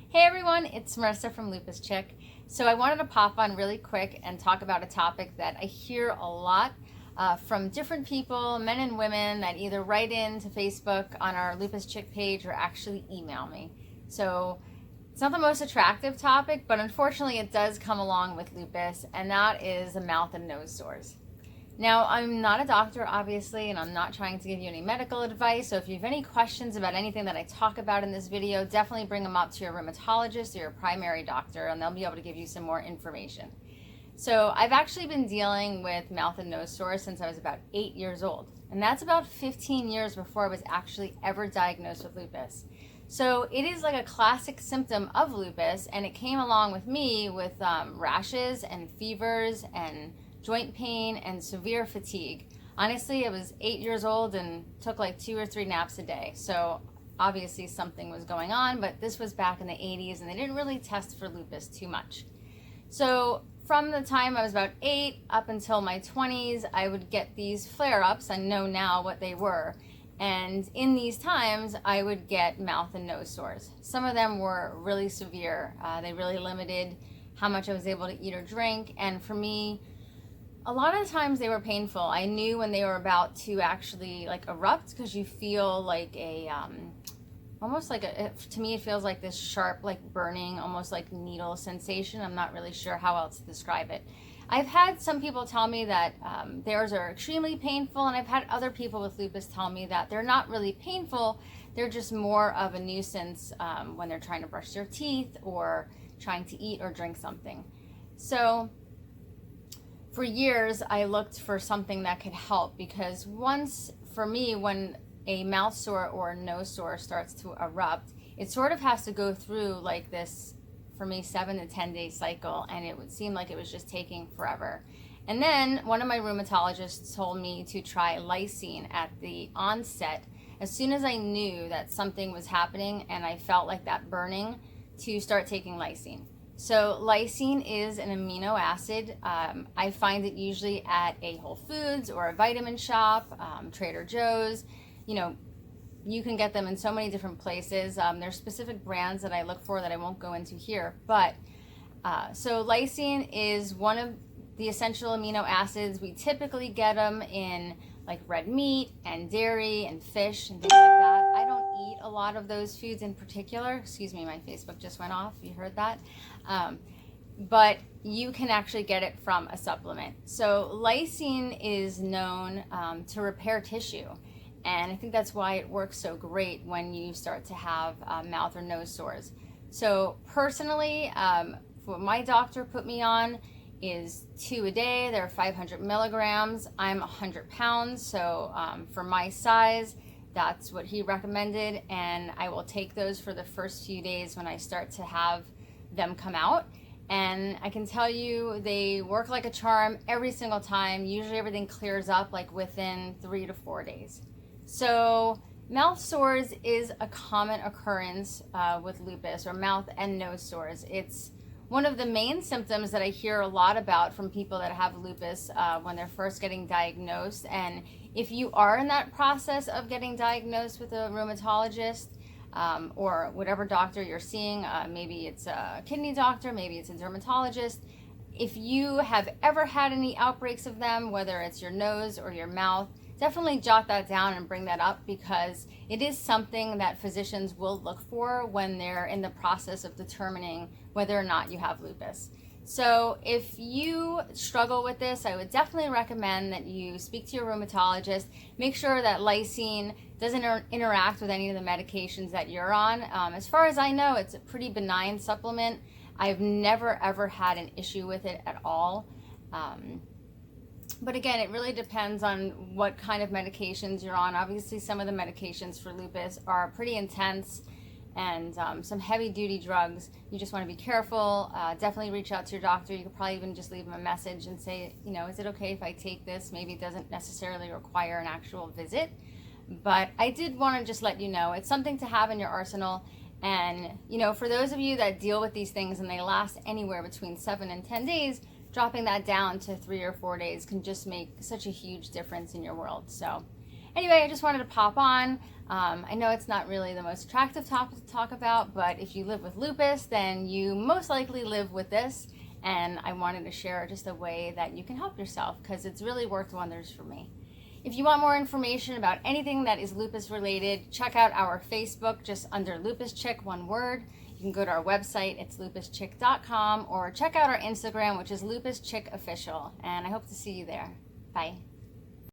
Hey everyone, it's Marissa from LupusChick. So I wanted to pop on really quick and talk about a topic that I hear a lot from different people, men and women, that either write into Facebook on our LupusChick page or actually email me. So it's not the most attractive topic, but unfortunately it does come along with lupus, and that is the mouth and nose sores. Now, I'm not a doctor, obviously, and I'm not trying to give you any medical advice, so if you have any questions about anything that I talk about in this video, definitely bring them up to your rheumatologist or your primary doctor, and they'll be able to give you some more information. So I've actually been dealing with mouth and nose sores since I was about 8 years old, and that's about 15 years before I was actually ever diagnosed with lupus. So it is like a classic symptom of lupus, and it came along with me with rashes and fevers and joint pain and severe fatigue. Honestly, I was 8 years old and took like 2 or 3 naps a day. So obviously something was going on, but this was back in the 80s and they didn't really test for lupus too much. So from the time I was about 8 up until my 20s, I would get these flare-ups. I know now what they were. And in these times, I would get mouth and nose sores. Some of them were really severe. They really limited how much I was able to eat or drink. And for me, a lot of times they were painful. I knew when they were about to actually like erupt, because you feel like a, almost like to me it feels like this sharp, like burning, almost like needle sensation. I'm not really sure how else to describe it. I've had some people tell me that theirs are extremely painful, and I've had other people with lupus tell me that they're not really painful. They're just more of a nuisance when they're trying to brush their teeth or trying to eat or drink something. So for years, I looked for something that could help, because once, for me, when a mouth sore or a nose sore starts to erupt, it sort of has to go through like this, for me, 7 to 10 day cycle, and it would seem like it was just taking forever. And then one of my rheumatologists told me to try Lysine at the onset, as soon as I knew that something was happening and I felt like that burning, to start taking Lysine. So Lysine is an amino acid. I find it usually at a Whole Foods or a vitamin shop, Trader Joe's. You know, you can get them in so many different places. There's specific brands that I look for that I won't go into here. But so Lysine is one of the essential amino acids. We typically get them in like red meat and dairy and fish and things like that. I don't eat a lot of those foods in particular. Excuse me, my Facebook just went off. You heard that? But you can actually get it from a supplement. So Lysine is known to repair tissue. And I think that's why it works so great when you start to have mouth or nose sores. So personally, what my doctor put me on is 2 a day. They're 500 milligrams. I'm 100 pounds, so for my size, that's what he recommended, and I will take those for the first few days when I start to have them come out. And I can tell you, they work like a charm every single time. Usually everything clears up like within 3 to 4 days. So mouth sores is a common occurrence with lupus, or mouth and nose sores. It's one of the main symptoms that I hear a lot about from people that have lupus when they're first getting diagnosed. And if you are in that process of getting diagnosed with a rheumatologist or whatever doctor you're seeing, maybe it's a kidney doctor, maybe it's a dermatologist, if you have ever had any outbreaks of them, whether it's your nose or your mouth, definitely jot that down and bring that up, because it is something that physicians will look for when they're in the process of determining whether or not you have lupus. So if you struggle with this, I would definitely recommend that you speak to your rheumatologist. Make sure that Lysine doesn't interact with any of the medications that you're on. As far as I know, it's a pretty benign supplement. I've never ever had an issue with it at all. But again, it really depends on what kind of medications you're on. Obviously, some of the medications for lupus are pretty intense, and some heavy duty drugs. You just want to be careful. Definitely reach out to your doctor. You could probably even just leave them a message and say, you know, is it okay if I take this? Maybe it doesn't necessarily require an actual visit. But I did want to just let you know, it's something to have in your arsenal. And, you know, for those of you that deal with these things and they last anywhere between 7 and 10 days, dropping that down to 3 or 4 days can just make such a huge difference in your world. So anyway, I just wanted to pop on, I know it's not really the most attractive topic to talk about, but if you live with lupus, then you most likely live with this. And I wanted to share just a way that you can help yourself, because it's really worked wonders for me. If you want more information about anything that is lupus related, check out our Facebook just under LupusChick, one word. You can go to our website, it's LupusChick.com, or check out our Instagram, which is LupusChick Official. And I hope to see you there. Bye.